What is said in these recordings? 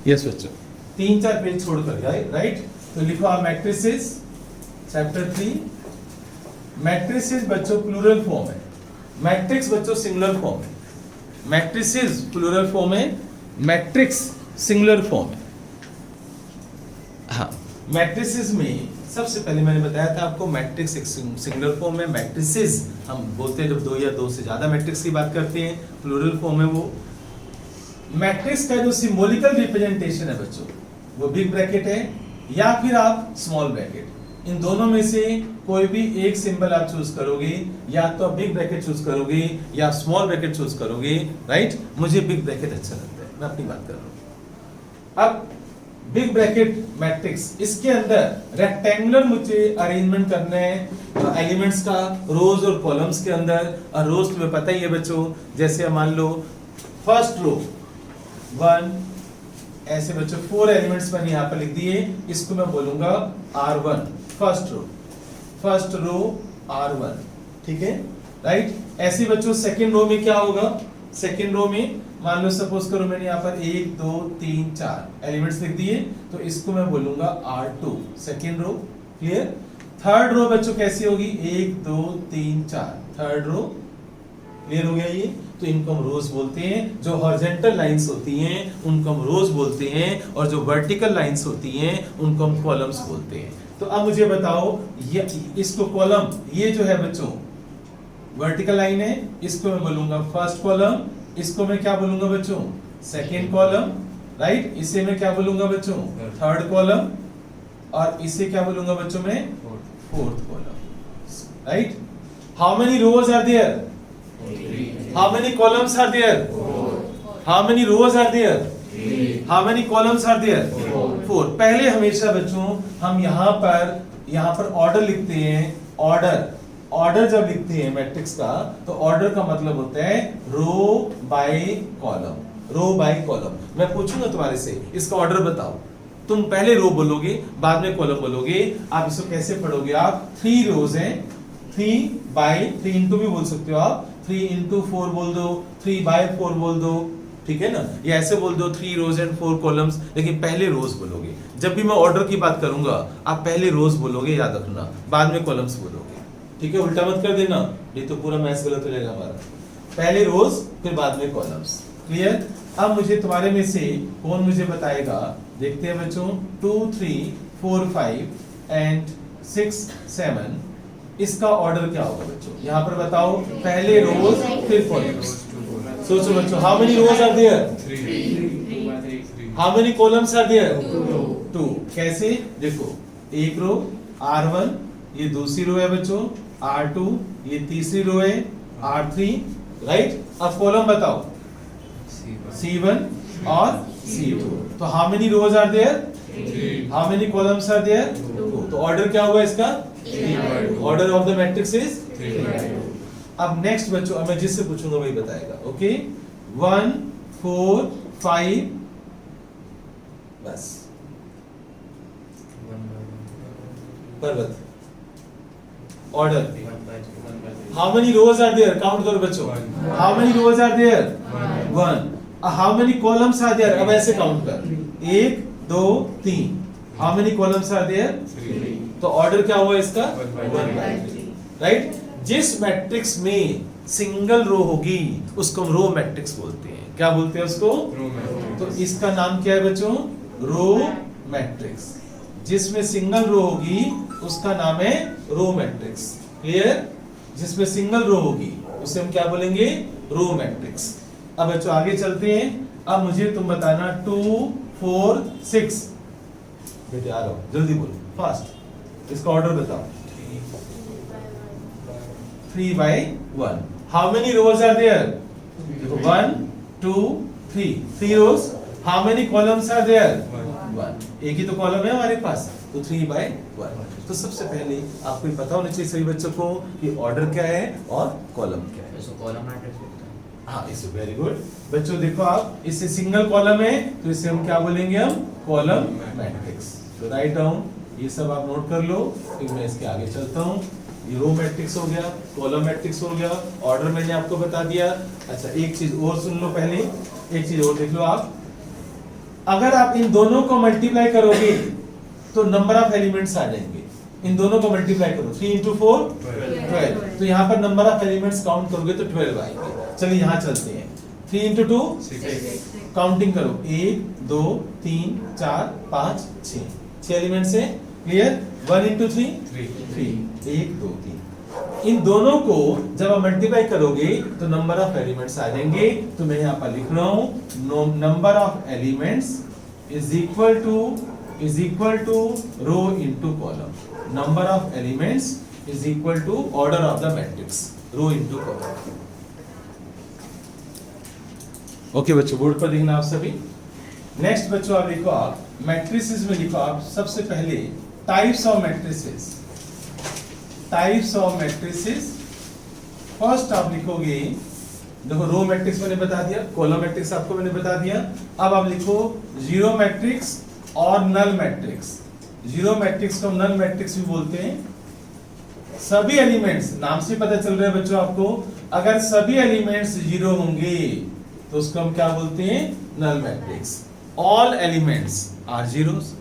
Yes बच्चों, 3-4 page छोड़कर, right. तो लिखो आप मैट्रिसेस चैप्टर 3। मैट्रिसेस बच्चों प्लूरल फॉर्म है, मैट्रिक्स बच्चों सिंगुलर फॉर्म है। मैट्रिसेस प्लूरल फॉर्म है, मैट्रिक्स सिंगुलर फॉर्म है। हाँ, मैट्रिसेस में सबसे पहले मैंने बताया था आपको, मैट्रिक्स एक सिंगुलर फॉर्म है। मैट्रिसेस हम बोलते हैं जब दो या दो से ज्यादा मैट्रिक्स की बात करते हैं, प्लूरल फॉर्म है वो। मैट्रिक्स का जो सिंबॉलिकल रिप्रेजेंटेशन है बच्चों, वो बिग ब्रैकेट है या फिर आप स्मॉल ब्रैकेट, इन दोनों में से कोई भी एक सिंबल आप चूज करोगे, या तो आप बिग ब्रैकेट चूज करोगे या स्मॉल ब्रैकेट चूज करोगे, राइट। मुझे बिग ब्रैकेट अच्छा लगता है, मैं अपनी बात कर रहा हूं। अब बिग ब्रैकेट मैट्रिक्स, इसके अंदर रेक्टेंगुलर मुझे अरेंजमेंट करना है एलिमेंट्स का, रोज और कॉलम्स के अंदर। और रोज तुम्हें पता ही है बच्चों, जैसे मान लो फर्स्ट रो 1, ऐसे बच्चों 4 एलिमेंट्स मैंने यहाँ पर लिख दिए, इसको मैं बोलूंगा R1, फर्स्ट रो R1, ठीक है, राइट। ऐसे बच्चों सेकंड रो में क्या होगा, सेकंड रो में मान लो सपोज करो मैंने यहाँ पर 1 2 3 4 एलिमेंट्स लिख दिए, तो इसको मैं बोलूंगा R2, second row, clear. Third row बच्चों कैसी होगी, 1 2 3 4, थर्ड रो, क्लियर हो गया ये। तो इनको हम रोज बोलते हैं। जो हॉरिजॉन्टल लाइंस होती हैं उनको हम रोज बोलते हैं, और जो वर्टिकल लाइंस होती हैं उनको हम कॉलम्स बोलते हैं। तो अब मुझे बताओ, ये इसको कॉलम, ये जो है बच्चों वर्टिकल लाइन है, इसको मैं बोलूंगा फर्स्ट कॉलम, इसको मैं क्या बोलूंगा बच्चों, सेकेंड कॉलम, राइट। इसे मैं क्या बोलूंगा बच्चों, थर्ड कॉलम, और इसे क्या बोलूंगा बच्चों में, fourth column, right. How many rows are there, how many columns are there, how many rows are there, how many columns are there, 4। पहले हमेशा बच्चों हम यहाँ पर ऑर्डर लिखते हैं। ऑर्डर जब लिखते हैं मैट्रिक्स का, तो ऑर्डर का मतलब होता है रो बाय कॉलम। मैं पूछूंगा तुम्हारे से, इसका ऑर्डर बताओ, तुम पहले रो बोलोगे, बाद में कॉलम बोलोगे। आप इसको कैसे पढ़ोगे, आप 3 रोज हैं, 3 बाय 3 इंटू भी बोल सकते हो आप, 3 into 4 बोल दो, 3 by 4 बोल दो, ठीक है ना, या ऐसे बोल दो 3 rows and 4 columns, लेकिन पहले रोज बोलोगे। जब भी मैं ऑर्डर की बात करूंगा, आप पहले रोज बोलोगे, याद रखना, बाद में कॉलम्स बोलोगे, ठीक है। उल्टा मत कर देना, नहीं तो पूरा मैथ्स गलत हो जाएगा हमारा। पहले रोज फिर बाद में कॉलम्स, क्लियर। अब मुझे तुम्हारे में से कौन मुझे बताएगा, देखते हैं बच्चों, 2 3 4 5 and 6 7, इसका ऑर्डर क्या होगा बच्चों, यहाँ पर बताओ, पहले रोज फिर कॉलम्स। सोचो बच्चों, how many rows are there, 3। How many columns are there, 2। कैसे, देखो, एक रो R1, ये दूसरी रो है बच्चों, R2, ये तीसरी रो है R3, राइट। अब कॉलम बताओ, C1 और C2। तो how many rows are there, how many columns are there, 2। तो ऑर्डर क्या होगा इसका, order of the matrix is 3/2। अब नेक्स्ट बच्चों, अब मैं जिससे पूछूंगा वही बताएगा, ओके। 1 4 5, बस। पर्वत, order, how many rows are there, count करो बच्चों, how many rows are there, 1। How many columns are there, अब ऐसे काउंट कर, 1 2 3। How many columns are there, 3। तो ऑर्डर क्या हुआ इसका, 1/3, राइट। जिस मैट्रिक्स में सिंगल रो होगी उसको हम रो मैट्रिक्स बोलते हैं। क्या बोलते हैं उसको, तो इसका नाम क्या है बच्चों, रो मैट्रिक्स। जिसमें सिंगल रो होगी उसका नाम है रो मैट्रिक्स, क्लियर। जिसमें सिंगल रो होगी उसे हम क्या बोलेंगे, रो मैट्रिक्स। अब बच्चों आगे चलते हैं। अब मुझे तुम बताना 2 4 6, बेटे आ रहा हूं, जल्दी बोलो, फास्ट, इसका ऑर्डर बताओ। 3/1। How many rows are there, 1 2 3 rows. How many columns are there, 1। एक ही तो कॉलम है हमारे पास, तो 3/1। तो सबसे पहले आपको पता होना चाहिए सभी बच्चों को कि ऑर्डर क्या है और कॉलम क्या है। इसको कॉलम मैट्रिक्स बोलते हैं। हाँ, इसे वेरी गुड बच्चों। देखो आप, इससे सिंगल कॉलम है तो इसे हम क्या बोलेंगे, हम कॉलम मैट्रिक्स। तो राइट डाउन, ये सब आप नोट कर लो, फिर मैं इसके आगे चलता हूँ। ये रो मैट्रिक्स हो गया, कॉलम मैट्रिक्स हो गया, ऑर्डर मैंने आपको बता दिया। अच्छा, एक चीज और सुन लो, पहले एक चीज और देख लो आप। अगर आप इन दोनों को मल्टीप्लाई करोगे तो नंबर ऑफ एलिमेंट्स आ जाएंगे। इन दोनों को मल्टीप्लाई करो, 3 into 4 12। तो यहाँ पर नंबर ऑफ एलिमेंट्स काउंट करोगे तो 12 आएंगे। चलिए यहाँ चलते हैं, 3 into 2 काउंटिंग करो, 1 2 3 4 5 6, 6 एलिमेंट्स है। क्लियर? 1 into 3 3, 1 2 3। इन दोनों को जब आप मल्टीप्लाई करोगे तो नंबर ऑफ एलिमेंट्स आ जाएंगे। तो मैं यहाँ पर लिख रहा हूँ number of elements is equal to row into column. Number of elements is equal to order of the matrix, row into column. Okay बच्चों, बोर्ड पर देखना आप सभी। नेक्स्ट बच्चों आप लिखो, आप मैट्रिसेस में लिखो आप सबसे पहले types of matrices. Types of matrices first आप लिखोगे, देखो रो मैट्रिक्स मैंने बता दिया, कॉलम मैट्रिक्स आपको मैंने बता दिया। अब आप लिखो जीरो मैट्रिक्स और नल मैट्रिक्स। जीरो मैट्रिक्स को नल मैट्रिक्स भी बोलते हैं। सभी एलिमेंट्स, नाम से पता चल रहा है बच्चों आपको, अगर सभी एलिमेंट्स जीरो होंगे तो उसको हम क्या बोलते हैं? Null matrix. All elements are zeros,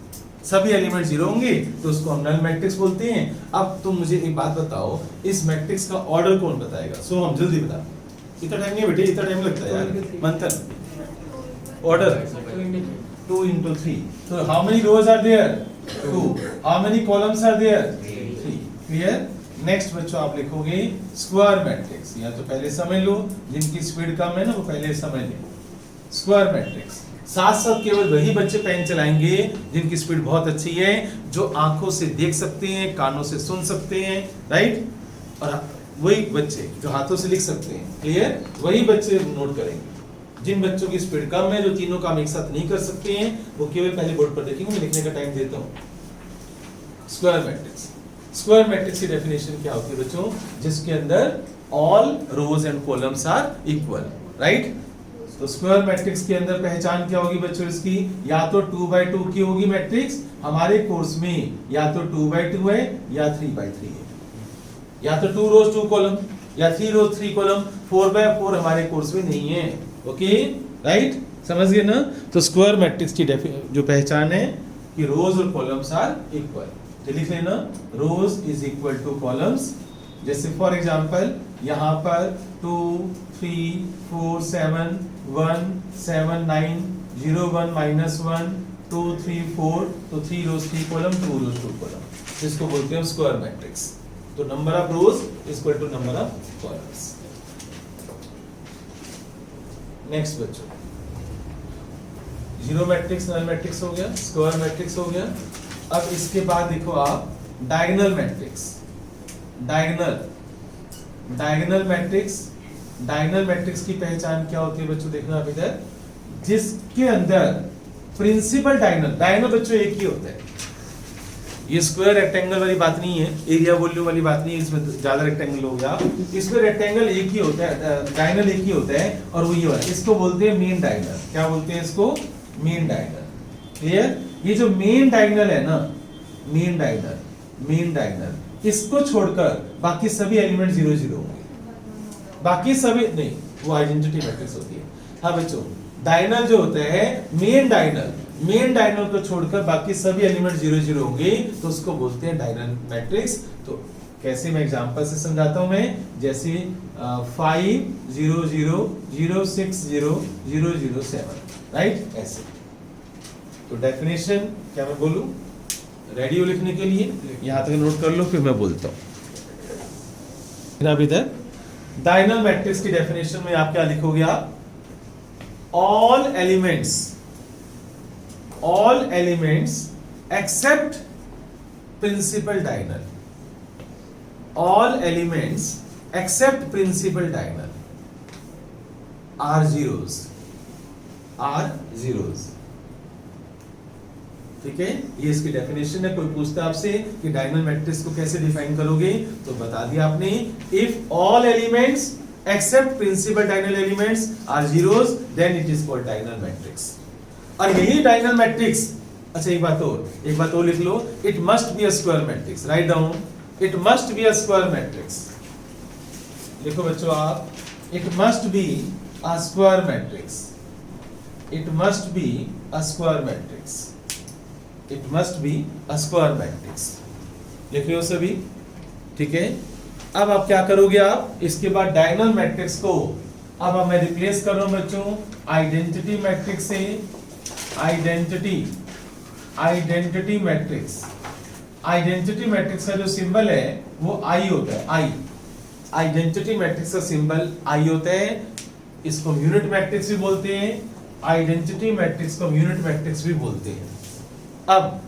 सभी एलिमेंट जीरो होंगे तो उसको हम नल मैट्रिक्स बोलते हैं। अब तुम मुझे एक बात बताओ, इस मैट्रिक्स का ऑर्डर कौन बताएगा? सो हम जल्दी बता, इतना टाइम नहीं बेटे, इतना टाइम लगता है यार। मंथन ऑर्डर 2 into 3। तो how many rows are there? 2। How many columns are there? 3। Clear? Next बच्चों आप लिखोगे स्क्वायर मैट्रिक्स। या तो पहले समझ लो, जिनकी स्पीड कम है ना वो पहले समझ लें। स्क्वायर मैट्रिक्स साथ साथ केवल वही बच्चे पेन चलाएंगे जिनकी स्पीड बहुत अच्छी है, जो आंखों से देख सकते हैं, कानों से सुन सकते हैं, राइट? और वही बच्चे जो हाथों से लिख सकते हैं। क्लियर? वही बच्चे नोट करेंगे। जिन बच्चों की स्पीड कम है, जो तीनों काम एक साथ नहीं कर सकते हैं, वो केवल पहले बोर्ड पर देखेंगे। मैं लिखने का टाइम देता हूं। स्क्वायर मैट्रिक्स, स्क्वायर मैट्रिक्स की डेफिनेशन क्या होती है बच्चों? जिसके अंदर all rows and columns are equal, right? तो स्क्वायर मैट्रिक्स के अंदर पहचान क्या होगी बच्चों इसकी? या तो 2/2 की होगी मैट्रिक्स, हमारे कोर्स में या तो 2/2 है या 3/3 है। या तो 2 रोज 2 कॉलम या 3 रोज 3 कॉलम। 4/4 हमारे कोर्स में नहीं है। Okay, right? समझ गए ना? तो स्क्वायर मैट्रिक्स की जो पहचान है कि रोज और कॉलम्स आर इक्वल। तो लिख लेना, रोज इज इक्वल टू कॉलम्स। जैसे फॉर एग्जांपल यहाँ पर 2 3 4 7 1 7 9 0 1 -1 2 3 4, तो 3 रोज 3 कॉलम, 2 रोज 2 कॉलम, जिसको बोलते हैं स्क्वायर मैट्रिक्स। तो number of rows equal to number of columns. Next बच्चों, जीरो मैट्रिक्स नल मैट्रिक्स हो गया, स्क्वायर मैट्रिक्स हो गया। अब इसके बाद देखो आप डायगोनल मैट्रिक्स। डायगोनल मैट्रिक्स की पहचान क्या होती है बच्चों? देखना आप इधर, जिसके अंदर प्रिंसिपल डायगोनल बच्चों एक ही होता है। ये स्क्वायर रेक्टेंगल वाली बात नहीं है, एरिया वॉल्यूम वाली बात नहीं है, इसमें ज्यादा रेक्टेंगल हो गया। इसमें रेक्टेंगल एक ही होता है, डायगोनल एक ही होता है, और वो ये वाला, इसको बोलते हैं मेन डायगोनल। क्या बोलते हैं इसको? Main diagonal. क्लियर? ये जो मेन डायगोनल है ना, मेन डायगोनल, इसको छोड़कर बाकी सभी एलिमेंट 0 0 होंगे। बाकी सभी नहीं, वो आइडेंटिटी मैट्रिक्स होती है। हाँ बच्चों, डायगोनल जो होता है मेन डायगोनल को छोड़कर बाकी सभी एलिमेंट 0 0 होंगे, तो उसको बोलते हैं डायगोनल मैट्रिक्स। तो कैसे, मैं एग्जांपल से समझाता हूं मैं। जैसे 5 0 0 0 6 0 0 0 7, राइट? ऐसे। तो डेफिनेशन क्या मैं बोलूं? रेडी हो लिखने के लिए? यहां तक नोट कर लो, फिर मैं बोलता हूं। अब इधर डायगोनल मैट्रिक्स की डेफिनेशन में आप क्या लिखोगे? आप all elements except principal diagonal, all elements except principal diagonal are zeros, ठीक है? ये इसकी डेफिनेशन है। कोई पूछता है आपसे कि डायगोनल मैट्रिक्स को कैसे डिफाइन करोगे, तो बता दिया आपने, if all elements except principal diagonal elements are zeros, then it is called diagonal matrix। और यही diagonal matrix, अच्छा एक बात और लिख लो, it must be a square matrix। write down, it must be a square matrix। लिखो बच्चों आप, it must be a square matrix। it must be a square matrix. It must be a square matrix. लिख रहे हो सभी? ठीक है। अब आप क्या करोगे, आप इसके बाद डायगोनल मैट्रिक्स को अब मैं रिप्लेस कर रहा हूं बच्चों आइडेंटिटी मैट्रिक्स से। आइडेंटिटी मैट्रिक्स, आइडेंटिटी मैट्रिक्स का जो सिंबल है वो आई होता है, आई। आइडेंटिटी मैट्रिक्स का सिंबल आई होता है, इसको यूनिट मैट्रिक्स भी बोलते हैं, आइडेंटिटी मैट्रिक्स को यूनिट मैट्रिक्स भी बोलते हैं। अब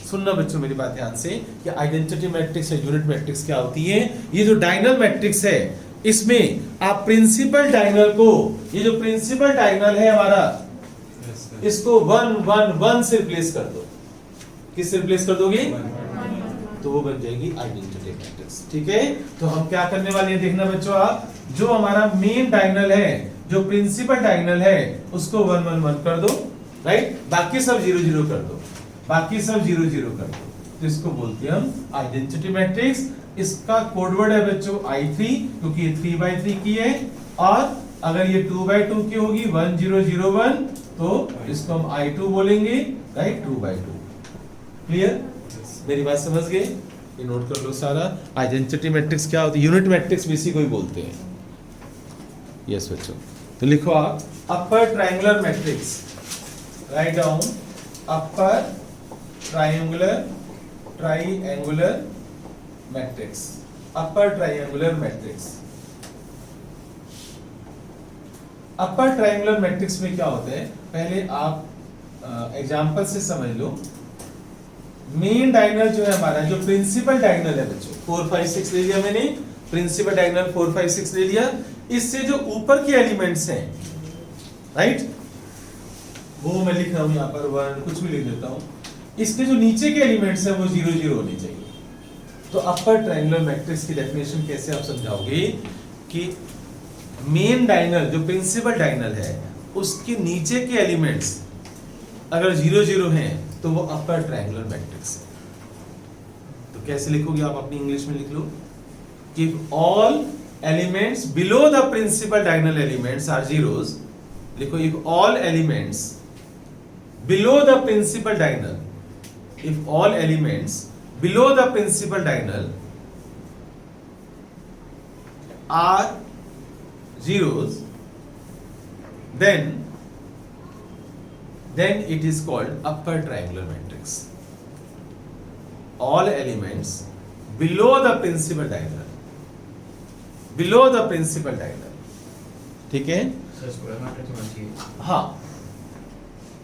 सुनना बच्चों मेरी बात ध्यान से कि आइडेंटिटी मैट्रिक्स या यूनिट मैट्रिक्स क्या होती है। ये जो डायगोनल मैट्रिक्स है इसमें आप प्रिंसिपल डायगोनल को, ये जो प्रिंसिपल डायगोनल है हमारा, इसको 1 1 1 से रिप्लेस कर दो। किससे रिप्लेस कर दोगे? तो वो बन जाएगी आइडेंटिटी मैट्रिक्स। ठीक है, तो हम क्या करने वाले हैं देखना बच्चों, आप जो हमारा मेन डायगोनल है, जो प्रिंसिपल डायगोनल है, उसको 1 1 1 कर दो, राइट। बाकी सब 0 0 कर दो, बाकी सब 0 0 कर दो। तो इसको बोलते हैं हम आइडेंटिटी मैट्रिक्स। इसका कोडवर्ड है बच्चों I3, क्योंकि ये 3/3 की है, और अगर ये 2/2 की होगी 1 0 0 1, तो इसको हम I2 बोलेंगे, राइट, 2/2। क्लियर? मेरी बात समझ गए? ये नोट कर लो सारा। आइडेंटिटी मैट्रिक्स क्या होती है? यूनिट मैट्रिक्स भी इसी को ही बोलते हैं। यस बच्चों, तो लिखो आप upper triangular matrix, write down upper triangular matrix, upper triangular matrix. Upper triangular matrix में क्या होता है, पहले आप एग्जांपल से समझ लो। मेन डायगोनल जो है हमारा, जो प्रिंसिपल डायगोनल है बच्चों, 4 5 6 ले लिया मैंने, प्रिंसिपल डायगोनल 4 5 6 ले लिया। इससे जो ऊपर के एलिमेंट्स हैं, राइट, वो मैं लिख रहा हूं यहां पर 1 कुछ भी लिख देता हूं। इसके जो नीचे के एलिमेंट्स हैं वो 0 0 होने चाहिए। तो अपर ट्रायंगुलर मैट्रिक्स की डेफिनेशन कैसे आप समझाओगे कि मेन डायगोनल जो प्रिंसिपल डायगोनल है उसके नीचे के एलिमेंट्स अगर 0 0 हैं तो वो अपर ट्रायंगुलर मैट्रिक्स है। तो कैसे लिखोगे आप? अपनी इंग्लिश में लिख लो कि all elements below the principal diagonal elements are zeros. लिखो if all elements below the principal diagonal, if all elements below the principal diagonal are zeros, then it is called upper triangular matrix. All elements below the principal diagonal, below the principal diagonal, ठीक है? हाँ,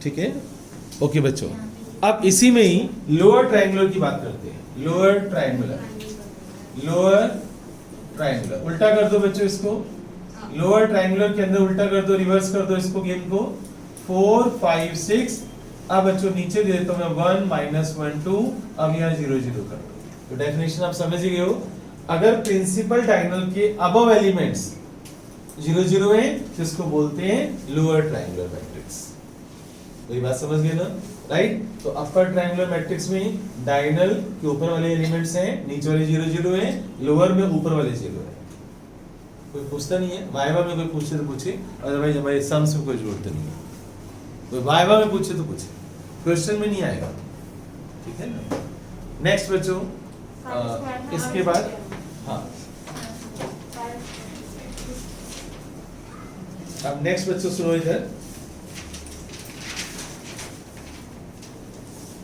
ठीक है, okay बच्चों। अब इसी में ही lower triangular की बात करते हैं। लोअर ट्रायंगुलर उल्टा कर दो बच्चों इसको। लोअर ट्रायंगुलर के अंदर उल्टा कर दो, रिवर्स कर दो इसको, गेम को। 4 5 6। अब बच्चों नीचे दे देता हूं मैं 1 -1 2। अब यहाँ 0 0 कर दो। तो डेफिनेशन आप समझ ही गए हो। अगर प्रिंसिपल डायगोनल के अबव एलिमेंट्स 0 0 है तो इसको बोलते हैं लोअर ट्रायंगुलर मैट्रिक्स। मेरी बात समझ गए ना, राइट। तो अपर ट्रायंगुलर मैट्रिक्स में डायगोनल के ऊपर वाले एलिमेंट्स हैं, नीचे वाले 0 0 हैं, लोअर में ऊपर वाले 0 हैं। कोई पूछता नहीं है, वाइवा में कोई पूछे तो पूछे, अदरवाइज हमारे सम्स में कोई जरूरत नहीं है। कोई वाइवा में पूछे तो पूछे, क्वेश्चन में नहीं आएगा, ठीक है ना। नेक्स्ट बच्चों, इसके बाद हाँ, अब नेक्स्ट बच्चों सुनो इधर।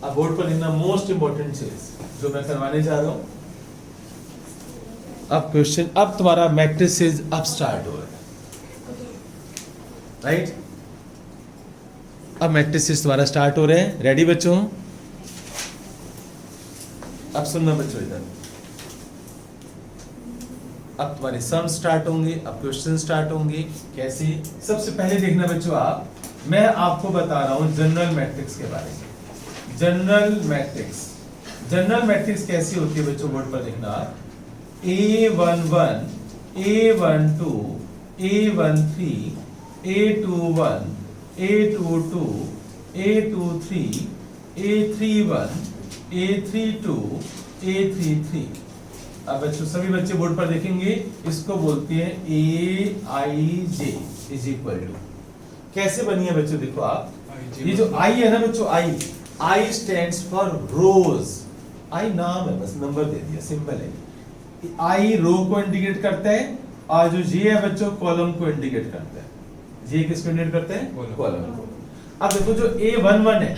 अब बोर्ड पर लिखना मोस्ट इंपॉर्टेंट चीज जो मैं करवाने जा रहा हूं। अब क्वेश्चन, अब तुम्हारा मैट्रिसेस अब स्टार्ट हो रहा है, राइट। अब मैट्रिसेस तुम्हारा स्टार्ट हो रहे हैं। रेडी बच्चों? अब सुनना बच्चों इधर। अब तुम्हारे सम स्टार्ट होंगे, अब क्वेश्चन स्टार्ट होंगे। कैसे? सबसे पहले देखना बच्चों, आप, मैं आपको बता रहा हूं जनरल मैट्रिक्स के बारे में। जनरल मैट्रिक्स कैसी होती है बच्चों? बोर्ड पर लिखना A11 A12 A13 A21 A22 A23 A31 A32 A33। अब बच्चों सभी बच्चे बोर्ड पर देखेंगे, इसको बोलते हैं AIJ इज इक्वल टू। कैसे बनी है बच्चों? देखो आप, ये जो आई है ना बच्चों, आई स्टैंड्स फॉर रोज। आई नाम है, बस नंबर दे दिया, सिंपल है। आई रो को इंडिकेट करता है और जो जी है बच्चों कॉलम को इंडिकेट करता है। जी किसको इंडिकेट करते हैं? कॉलम को। अब देखो जो A11 है,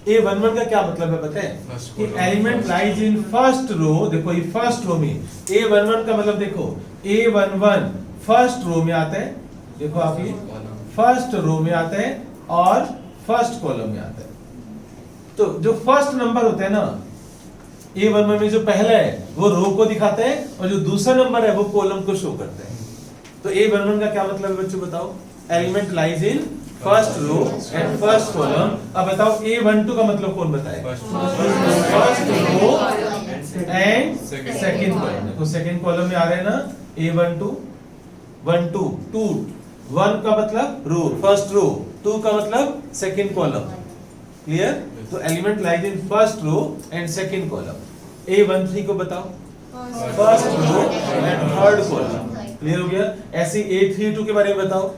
A11 का क्या मतलब है पता है? कि element lies in first row. देखो ये फर्स्ट रो में A11 का मतलब देखो A11 फर्स्ट रो में आता है। देखो आप ये फर्स्ट रो में आता है और फर्स्ट कॉलम में आता है। तो जो फर्स्ट नंबर होता है ना A11 में, जो पहला है वो रो को दिखाता है और जो दूसरा नंबर है वो कॉलम को शो करता है। तो A11 का क्या मतलब है बच्चों बताओ? Element lies in first row and first column. अब बताओ A12 का मतलब कौन बताए? First row and second column. देखो सेकंड कॉलम में आ रहे हैं ना A12, 1 2 2 1 का मतलब रो, फर्स्ट रो, 2 का मतलब सेकंड कॉलम। क्लियर? तो element lies in first row and second column. A13 को बताओ first row and third column. Clear हो गया? ऐसे A32 के बारे में बताओ,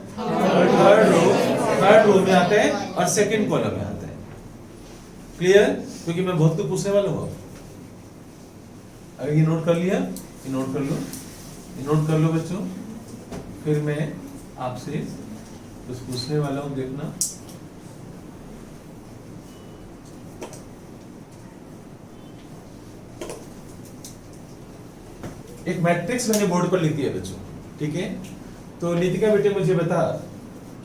थर्ड रो में आता है और सेकंड कॉलम में आता है। क्लियर? क्योंकि मैं बहुत कुछ पूछने वाला हूँ। अगर ये नोट कर लिया, ये नोट कर लो, ये नोट कर लो बच्चों। फिर मैं आपसे कुछ पूछने वाला हूँ, देखना। एक मैट्रिक्स मैंने बोर्ड पर लिख दिया बच्चों, ठीक है? तो नितिका बेटे मुझे बता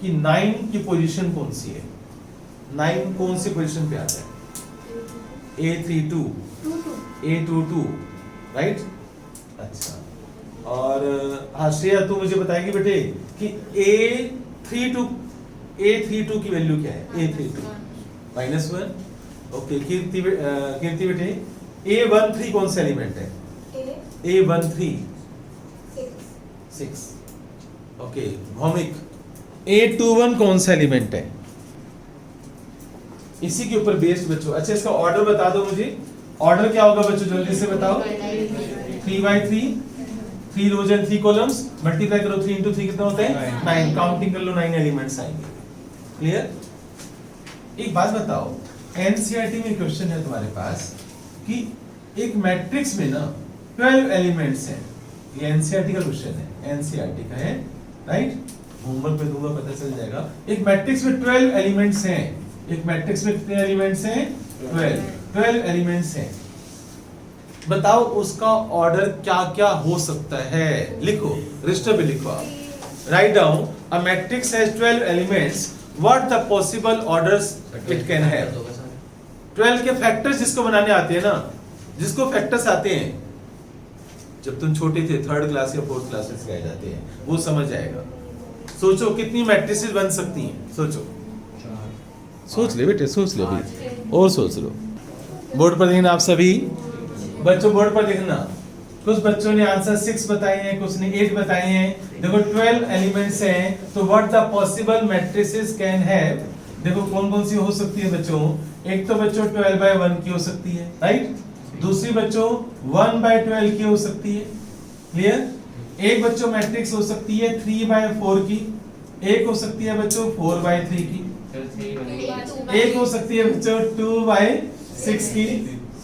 कि 9 की पोजीशन कौन सी है? 9 कौन सी पोजीशन पे आता है? A32, A22, right? अच्छा। और हाँ श्रेया तू मुझे बताएगी बेटे कि A32 की वैल्यू क्या है? A32 -1। ओके कीर्ति बेटे A13 कौन सा एलिमेंट है? A13 6। ओके भौमिक A21 कौन सा एलिमेंट है? इसी के ऊपर बेस्ड बच्चों। अच्छा इसका ऑर्डर बता दो मुझे। ऑर्डर क्या होगा बच्चों जल्दी से बताओ? 3/3, 3 रोज एंड 3 कॉलम्स। मल्टीप्लाई करो 3 into 3 कितना होता है? 9। काउंटिंग कर लो 9 एलिमेंट्स आएंगे। क्लियर? एक बात बताओ, एनसीईआरटी में क्वेश्चन है तुम्हारे पास कि एक मैट्रिक्स में ना 12 एलिमेंट्स हैं। ये एनसीईआरटी का क्वेश्चन है, एनसीईआरटी का है, राइट? होमवर्क पे दूंगा पता चल जाएगा। एक मैट्रिक्स में 12 एलिमेंट्स हैं। एक मैट्रिक्स में कितने एलिमेंट्स हैं? 12 एलिमेंट्स हैं। बताओ उसका ऑर्डर क्या क्या हो सकता है? लिखो, रजिस्टर पे लिखो आप। Write down a matrix has 12 elements, what the possible orders it can have. 12 के फैक्टर्स जिसको बनाने आते हैं ना, जिसको फैक्टर्स आते हैं, जब तुम छोटे थे 3rd क्लास या 4th क्लास में सिखाए जाते हैं, वो समझ जाएगा। सोचो कितनी मैट्रिसेस बन सकती हैं? सोचो, सोच ले बेटे, सोच लो अभी और सोच लो। बोर्ड पर देखना आप सभी बच्चों, बोर्ड पर देखना। कुछ बच्चों ने आंसर 6 बताए हैं, कुछ ने 8 बताए हैं। देखो 12 एलिमेंट्स हैं, तो what the possible matrices can have. देखो कौन कौन सी हो सकती है बच्चों? एक तो बच्चों 12/1 की हो सकती है, राइट? दूसरी बच्चों 1/12 की हो सकती है। क्लियर? एक बच्चों मैट्रिक्स हो सकती है 3/4 की, एक हो सकती है बच्चों 4/3 की, एक हो सकती है बच्चों 2/6 की,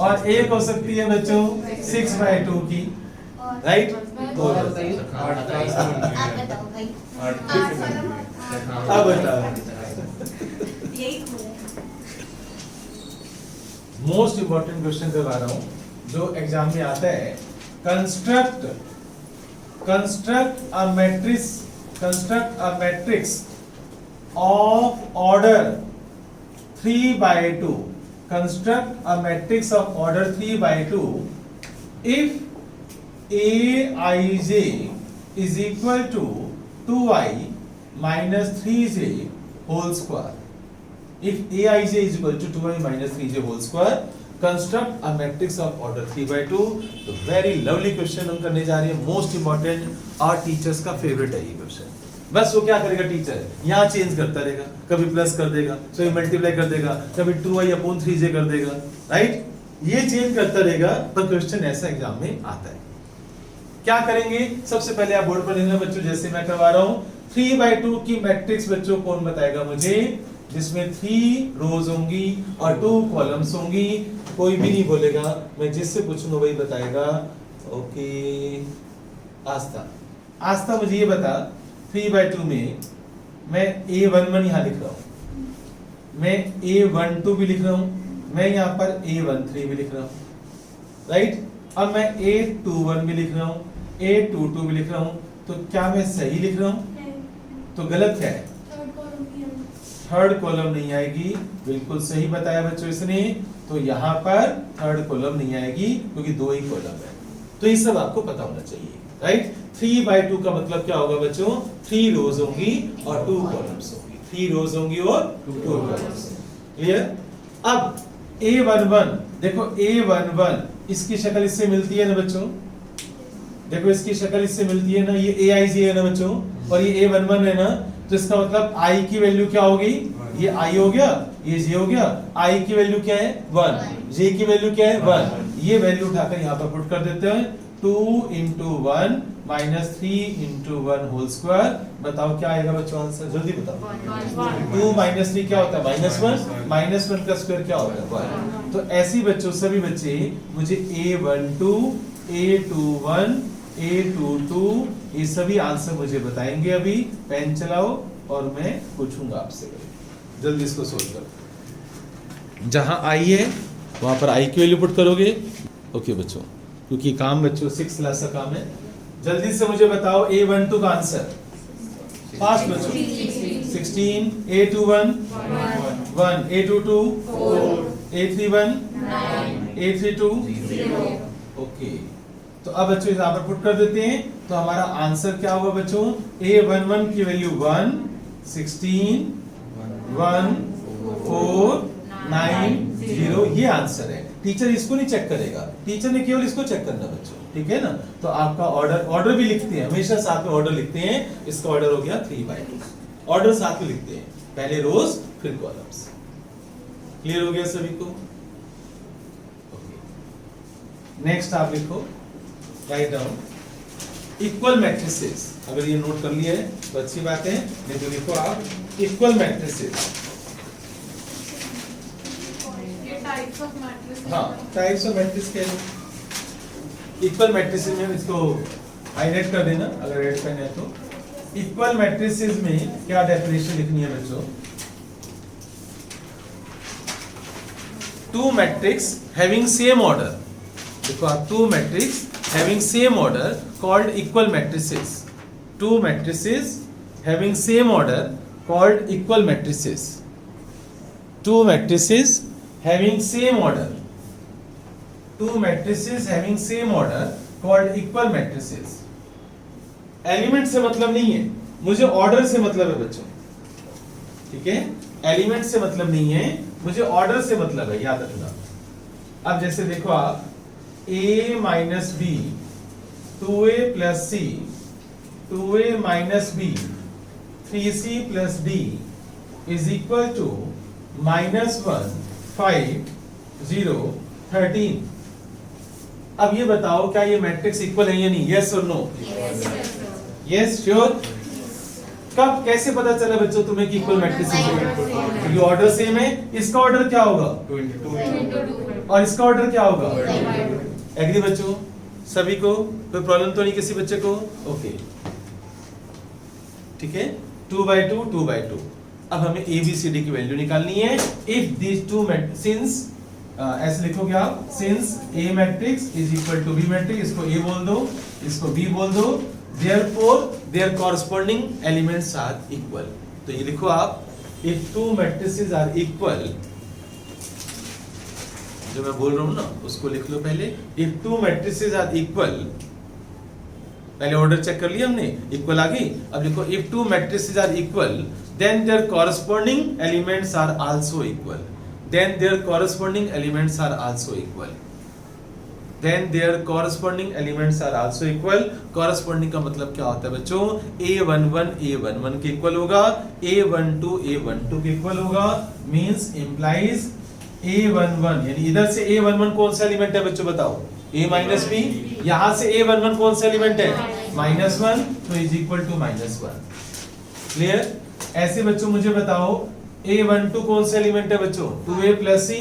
और एक हो सकती है बच्चों 6/2 की, राइट? अब बताओ, मोस्ट इंपॉर्टेंट क्वेश्चन करवा रहा हूं जो एग्जाम में आता है। Construct a matrix of order 3/2. Construct a matrix of order 3/2 if Aij is equal to 2i minus 3j whole square. If Aij is equal to 2i minus 3j whole square, construct a matrix of order 3/2. तो very lovely question हम करने जा रहे हैं, most important, our teachers का favorite है ये question. बस वो क्या करेगा टीचर, यहाँ चेंज करता रहेगा, कभी प्लस कर देगा, कभी मल्टीप्लाई कर देगा, कभी 2i/3j कर देगा, राइट? ये चेंज करता रहेगा, पर क्वेश्चन ऐसा एग्जाम में आता है। क्या करेंगे? सबसे पहले आप बोर्ड पर लिखना बच्चों, जैसे मैं करवा रहा हूं। 3/2 की मैट्रिक्स बच्चों कौन बताएगा मुझे? जिसमें 3 रोज होंगी और 2 कॉलम्स होंगी। कोई भी नहीं बोलेगा, मैं जिससे पूछूंगा वही बताएगा। ओके आस्था मुझे ये बता, 3/2 में मैं A11 यहाँ लिख रहा हूँ, मैं A12 भी लिख रहा हूँ, मैं यहाँ पर A13 भी लिख रहा हूँ, राइट। अब मैं A21 भी लिख रहा हूँ, A22 भी लिख रहा हूँ, तो क्या मैं सही लिख रहा हूँ? तो गलत क्या है? थर्ड कॉलम नहीं आएगी। बिल्कुल सही बताया बच्चों इसने, तो यहाँ पर थर्ड कॉलम नहीं आएगी क्योंकि 2 ही कॉलम है। तो ये सब आपको पता होना चाहिए, राइट। 3/2 का मतलब क्या होगा बच्चों? 3 रोज होंगी और 2 कॉलम्स होंगी, 3 रोज होंगी और 2 कॉलम्स। क्लियर? अब A11 देखो, A11 इसकी शक्ल इससे मिलती है ना बच्चों, देखो इसकी शक्ल इससे मिलती है ना, ये AIJ है ना बच्चों, और ये A11 है ना, तो इसका मतलब I की वैल्यू क्या होगी? ये I हो गया, ये J हो गया। I की वैल्यू क्या है? 1, J की वैल्यू क्या है? 1। ये वैल्यू उठाकर यहाँ पर पुट कर देते हैं, 2 × 1 - 3 × 1 होल स्क्वायर। बताओ क्या आएगा बच्चों आंसर? जल्दी बताओ। 2 - 3 क्या होता है? -1, -1 का स्क्वायर क्या होता है? 1। तो ऐसी बच्चों सभी बच्चे मुझे A12, A21, A22 ये सभी आंसर मुझे बताएंगे। अभी पेन चलाओ और मैं पूछूंगा आपसे, जल्दी इसको सोल्व करो। जहां I है वहां पर I की वैल्यू पुट करोगे। ओके बच्चों, क्योंकि काम बच्चों 6 क्लास का काम है। जल्दी से मुझे बताओ A12 का आंसर, फास्ट बच्चों। 16, A21 1, A22 4, A31 9, A32 0। Okay, तो अब बच्चों यहाँ पर पुट कर देते हैं, तो हमारा आंसर क्या होगा बच्चों? A11 की वैल्यू 1, 16, 1, 4, 9, 0 ये आंसर है। टीचर इसको नहीं चेक करेगा, टीचर ने केवल इसको चेक करना बच्चों, ठीक है ना। तो आपका ऑर्डर भी लिखते हैं, हमेशा साथ में ऑर्डर लिखते हैं। इसका ऑर्डर हो गया 3/2, ऑर्डर साथ में लिखते हैं, पहले रोज फिर कॉलम्स। क्लियर हो गया सभी को? नेक्स्ट आप लिखो, राइट डाउन इक्वल मैट्रिसेस। अगर ये नोट कर लिया है तो अच्छी बात है, नहीं तो लिखो आप इक्वल मैट्रिसेस। हाँ, टाइप्स ऑफ मैट्रिक्स के इक्वल मैट्रिसेस में इसको हाईलाइट कर देना अगर रेड पेन है तो। इक्वल मैट्रिसेस में क्या डेफिनेशन लिखनी है बच्चों? 2 मैट्रिक्स हैविंग सेम ऑर्डर। देखो आप, 2 matrix having same order called equal matrices. 2 matrices having same order called equal matrices. 2 matrices having same order. 2 matrices having same order called equal matrices. Element से मतलब नहीं है, मुझे ऑर्डर से मतलब है बच्चों, ठीक है। एलिमेंट से मतलब नहीं है, मुझे ऑर्डर से मतलब है, याद रखना। अब जैसे देखो आप, A - B 2A + C 2A - B 3C + D is equal to -1 5 0 13। अब ये बताओ क्या ये मैट्रिक्स इक्वल है या नहीं? यस और नो? Yes sure. कब कैसे पता चला बच्चों तुम्हें कि इक्वल मैट्रिक्स है? क्योंकि ऑर्डर सेम है। इसका ऑर्डर क्या होगा? 2 और इसका ऑर्डर क्या होगा? एग्री बच्चों सभी को? कोई प्रॉब्लम तो नहीं किसी बच्चे को? ओके ठीक है। 2/2 2/2। अब हमें ABCD की वैल्यू निकालनी है। इफ these two since ऐसे लिखोगे आप, since A matrix is equal to B matrix, इसको A बोल दो, इसको B बोल दो, therefore their corresponding elements are equal। तो ये लिखो आप, if 2 matrices are equal, जो मैं बोल रहा हूं ना उसको लिख लो पहले। if 2 matrices are equal, पहले ऑर्डर चेक कर लिया हमने, इक्वल आ गई। अब लिखो if 2 matrices are equal then their corresponding elements are also equal, then their corresponding elements are also equal, then their corresponding elements are also equal। corresponding का मतलब क्या होता है बच्चों? A11 A11 के इक्वल होगा, A12 A12 के equal होगा, means implies A11 यानी इधर से A11 कौन सा एलिमेंट है बच्चों बताओ? A - B। यहां से A11 कौन सा एलिमेंट है? -1, तो इज इक्वल टू -1। क्लियर? ऐसे बच्चों मुझे बताओ, A12 कौन सा एलिमेंट है बच्चों? 2a प्लस सी,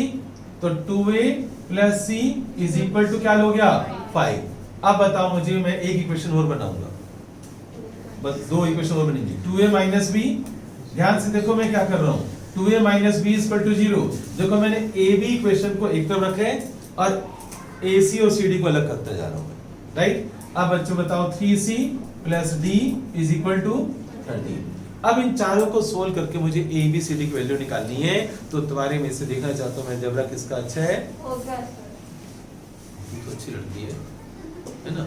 तो 2a plus c is equal to क्या हो गया? 5। अब बताओ मुझे, मैं एक इक्वेशन और बनाऊंगा, बस 2 इक्वेशन और बनेंगी। 2a माइनस बी, ध्यान से देखो मैं क्या कर रहा हूँ, 2a minus B equal to 0। देखो मैंने a b इक्वेशन को एक तरफ रखा है और ac और cd को अलग करता जा रहा हूँ, राइट। अब बच्चों बताओ 3c plus d is equal to 13। अब इन चारों को सोल्व करके मुझे a b c d की वैल्यू निकालनी है। तो तुम्हारे में से देखना चाहता हूँ मैं, जबरा किसका अच्छा है? तो अच्छी लड़की है ना।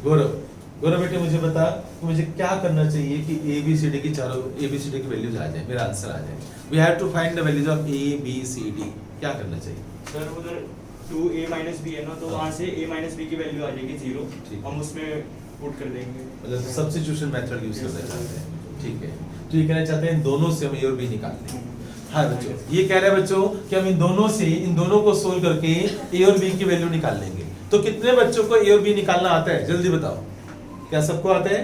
गौरव बेटे मुझे बता कि मुझे क्या करना चाहिए कि a b c d की चारों a b c d की वैल्यूज आ जाए, मेरा आंसर आ जाए। We have to find the values of a b c d। क्या करना चाहिए सर? उधर 2a माइनस बी है ना, तो वहाँ से a माइनस बी की वैल्यू आ जाएगी 0, हम उसमें पुट कर देंगे। मतलब सब्स्टिट्यूशन मेथड यूज करना चाहते हैं, ठीक है। तो ये कहना चाहते हैं इन दोनों से हम a और b निकाल लें। हाँ बच्चों, ये कह रहे हैं बच्चों कि हम इन दोनों को सोल्व करके a और b की वैल्यू निकाल लेंगे। तो कितने बच्चों को a और b निकालना आता है? जल्दी बताओ, क्या सबको आता है?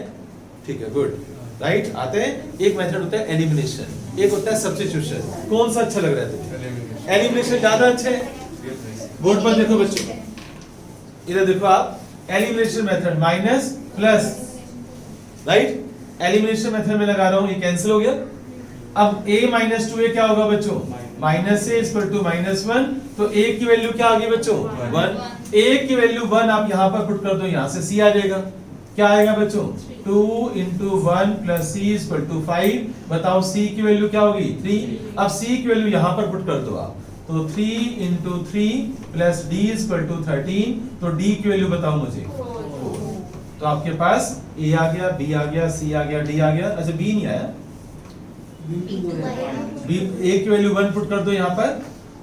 ठीक है, गुड, राइट, आते हैं। एक मेथड होता है एलिमिनेशन, एक होता है सब्स्टिट्यूशन। कौन सा अच्छा लग रहा है तुम्हें? एलिमिनेशन ज्यादा अच्छा है। बोर्ड पर देखो बच्चों, इधर देखो आप, elimination method minus plus, right. Elimination method में लगा रहा हूं, ये कैंसिल हो गया। अब a माइनस 2a क्या होगा बच्चों? Minus a equal to minus 1। तो a की वैल्यू क्या आ गई बच्चों? 1। a की वैल्यू 1 आप यहां पर पुट कर दो, यहां से c आ जाएगा। क्या आएगा बच्चों? 2 into 1 plus c is equal to 5। बताओ c की वैल्यू क्या होगी? 3। अब c की वैल्यू यहां पर पुट कर दो आप, तो 3 into 3 plus d is equal to 13। तो d की वैल्यू बताओ मुझे, 4। तो आपके पास a आ गया, b आ गया, c आ गया, d आ गया। अच्छा b नहीं आया, b a की वैल्यू 1 पुट कर दो यहां पर,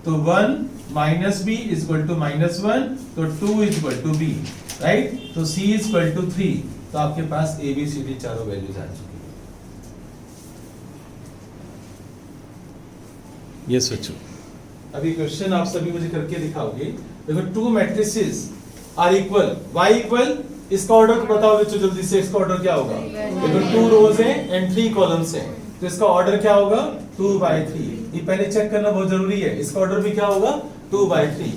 तो 1 minus b is equal to minus 1, तो 2 is equal to b, right. तो c is equal to 3। तो आपके पास a b c d चारों वैल्यूज आ चुकी है। यस बच्चों, अभी क्वेश्चन आप सभी मुझे करके दिखाओगे। देखो, 2 matrices are equal, y equal, इसका ऑर्डर बताओ बच्चों जल्दी से, इसका ऑर्डर क्या होगा? देखो 2 रोज हैं एंड 3 कॉलम्स हैं, तो इसका ऑर्डर क्या होगा? 2/3। ये पहले चेक करना बहुत जरूरी है। इसका ऑर्डर भी क्या होगा? 2/3।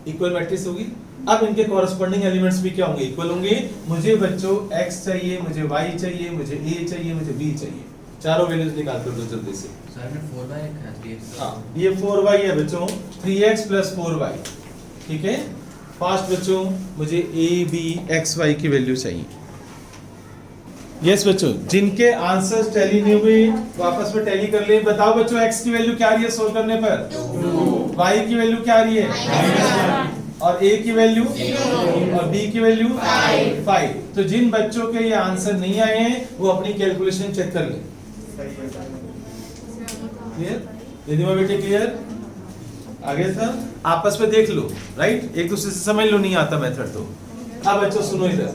इक्वल मैट्रिक्स होगी। अब इनके कॉरेस्पॉन्डिंग एलिमेंट्स भी क्या होंगे? इक्वल होंगे। मुझे बच्चों x चाहिए, मुझे y चाहिए, मुझे a चाहिए, मुझे b चाहिए। चारों वैल्यूज निकाल कर दो जल्दी से। सर ने 4y है, हाँ, ये 4y है बच्चों, 3x + 4y, ठीक है। फास्ट बच्चों, मुझे a b x y की वैल्यू चाहिए। यस बच्चों, जिनके आंसर्स टैली नहीं हुए वो आपस में टैली कर ले। बताओ बच्चों, x की वैल्यू क्या आ रही है सोल्व करने पर? 2। y की वैल्यू क्या आ रही है? और a की वैल्यू और b की वैल्यू 5। तो जिन बच्चों के ये आंसर नहीं आए हैं वो अपनी कैलकुलेशन चेक कर लें। क्लियर? यदि बेटे क्लियर? आगे था, आपस में देख लो, राइट, एक दूसरे से समझ लो, नहीं आता मेथड तो। अब बच्चों सुनो इधर,